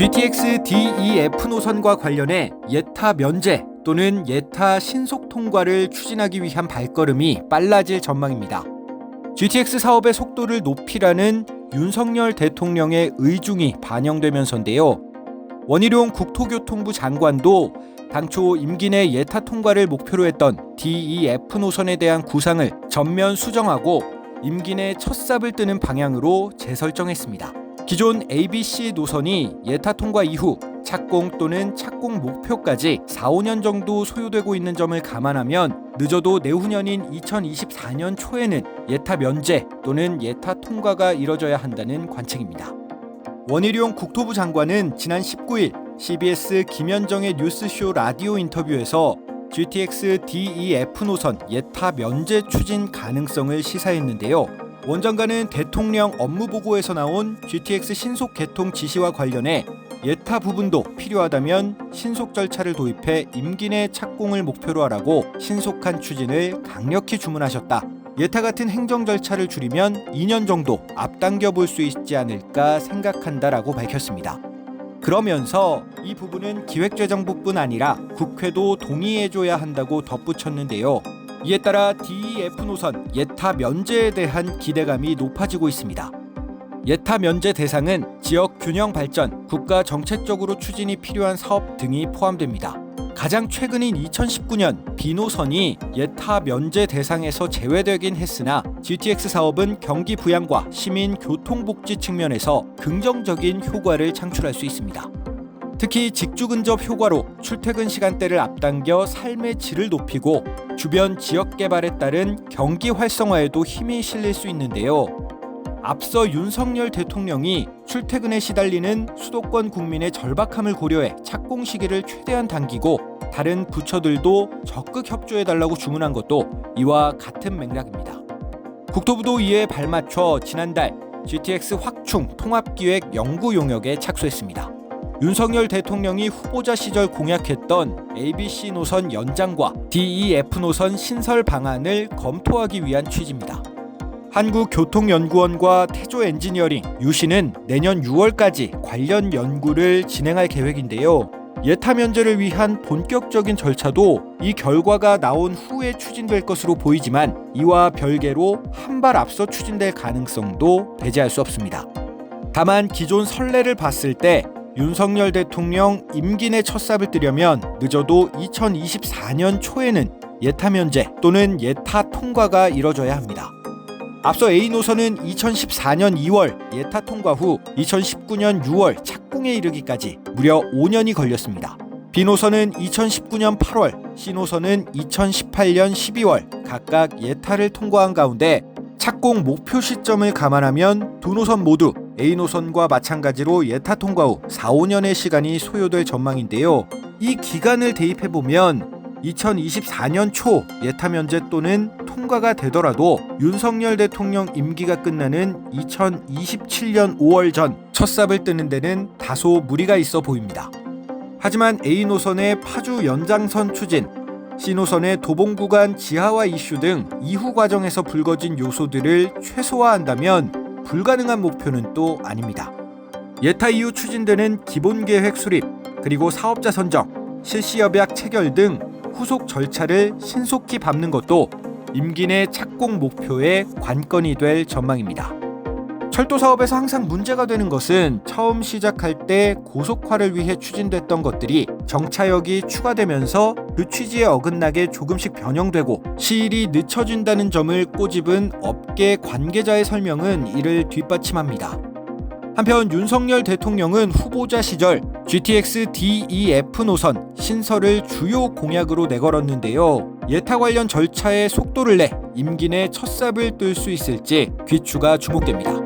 GTX DEF 노선과 관련해 예타 면제 또는 예타 신속 통과를 추진하기 위한 발걸음이 빨라질 전망입니다. GTX 사업의 속도를 높이라는 윤석열 대통령의 의중이 반영되면서인데요. 원희룡 국토교통부 장관도 당초 임기 내 예타 통과를 목표로 했던 DEF 노선에 대한 구상을 전면 수정하고 임기 내 첫 삽을 뜨는 방향으로 재설정했습니다. 기존 ABC 노선이 예타 통과 이후 착공 또는 착공 목표까지 4-5년 정도 소요되고 있는 점을 감안하면 늦어도 내후년인 2024년 초에는 예타 면제 또는 예타 통과가 이뤄져야 한다는 관측입니다. 원희룡 국토부 장관은 지난 19일 CBS 김현정의 뉴스쇼 라디오 인터뷰에서 GTX DEF 노선 예타 면제 추진 가능성을 시사했는데요. 원 장관은 대통령 업무보고에서 나온 GTX 신속 개통 지시와 관련해 예타 부분도 필요하다면 신속 절차를 도입해 임기 내 착공을 목표로 하라고 신속한 추진을 강력히 주문하셨다. 예타 같은 행정 절차를 줄이면 2년 정도 앞당겨 볼 수 있지 않을까 생각한다라고 밝혔습니다. 그러면서 이 부분은 기획재정부뿐 아니라 국회도 동의해줘야 한다고 덧붙였는데요. 이에 따라 DEF 노선 예타 면제에 대한 기대감이 높아지고 있습니다. 예타 면제 대상은 지역 균형 발전, 국가 정책적으로 추진이 필요한 사업 등이 포함됩니다. 가장 최근인 2019년 B노선이 예타 면제 대상에서 제외되긴 했으나 GTX 사업은 경기 부양과 시민 교통복지 측면에서 긍정적인 효과를 창출할 수 있습니다. 특히 직주 근접 효과로 출퇴근 시간대를 앞당겨 삶의 질을 높이고 주변 지역 개발에 따른 경기 활성화에도 힘이 실릴 수 있는데요. 앞서 윤석열 대통령이 출퇴근에 시달리는 수도권 국민의 절박함을 고려해 착공 시기를 최대한 당기고 다른 부처들도 적극 협조해달라고 주문한 것도 이와 같은 맥락입니다. 국토부도 이에 발맞춰 지난달 GTX 확충 통합기획 연구 용역에 착수했습니다. 윤석열 대통령이 후보자 시절 공약했던 ABC 노선 연장과 DEF 노선 신설 방안을 검토하기 위한 취지입니다. 한국교통연구원과 태조엔지니어링, 유시는 내년 6월까지 관련 연구를 진행할 계획인데요. 예타 면제를 위한 본격적인 절차도 이 결과가 나온 후에 추진될 것으로 보이지만 이와 별개로 한 발 앞서 추진될 가능성도 배제할 수 없습니다. 다만 기존 선례를 봤을 때 윤석열 대통령 임기 내 첫 삽을 뜨려면 늦어도 2024년 초에는 예타 면제 또는 예타 통과가 이뤄져야 합니다. 앞서 A노선은 2014년 2월 예타 통과 후 2019년 6월 착공에 이르기까지 무려 5년이 걸렸습니다. B노선은 2019년 8월, C노선은 2018년 12월 각각 예타를 통과한 가운데 착공 목표 시점을 감안하면 두 노선 모두 A노선과 마찬가지로 예타 통과 후 4-5년의 시간이 소요될 전망인데요. 이 기간을 대입해보면 2024년 초 예타 면제 또는 통과가 되더라도 윤석열 대통령 임기가 끝나는 2027년 5월 전 첫 삽을 뜨는 데는 다소 무리가 있어 보입니다. 하지만 A노선의 파주 연장선 추진, C노선의 도봉 구간 지하화 이슈 등 이후 과정에서 불거진 요소들을 최소화한다면 불가능한 목표는 또 아닙니다. 예타 이후 추진되는 기본계획 수립, 그리고 사업자 선정, 실시협약 체결 등 후속 절차를 신속히 밟는 것도 임기 내 착공 목표의 관건이 될 전망입니다. 철도 사업에서 항상 문제가 되는 것은 처음 시작할 때 고속화를 위해 추진됐던 것들이 정차역이 추가되면서 그 취지에 어긋나게 조금씩 변형되고 시일이 늦춰진다는 점을 꼬집은 업계 관계자의 설명은 이를 뒷받침합니다. 한편 윤석열 대통령은 후보자 시절 GTX DEF 노선 신설을 주요 공약으로 내걸었는데요. 예타 관련 절차에 속도를 내 임기 내 첫 삽을 뜰 수 있을지 귀추가 주목됩니다.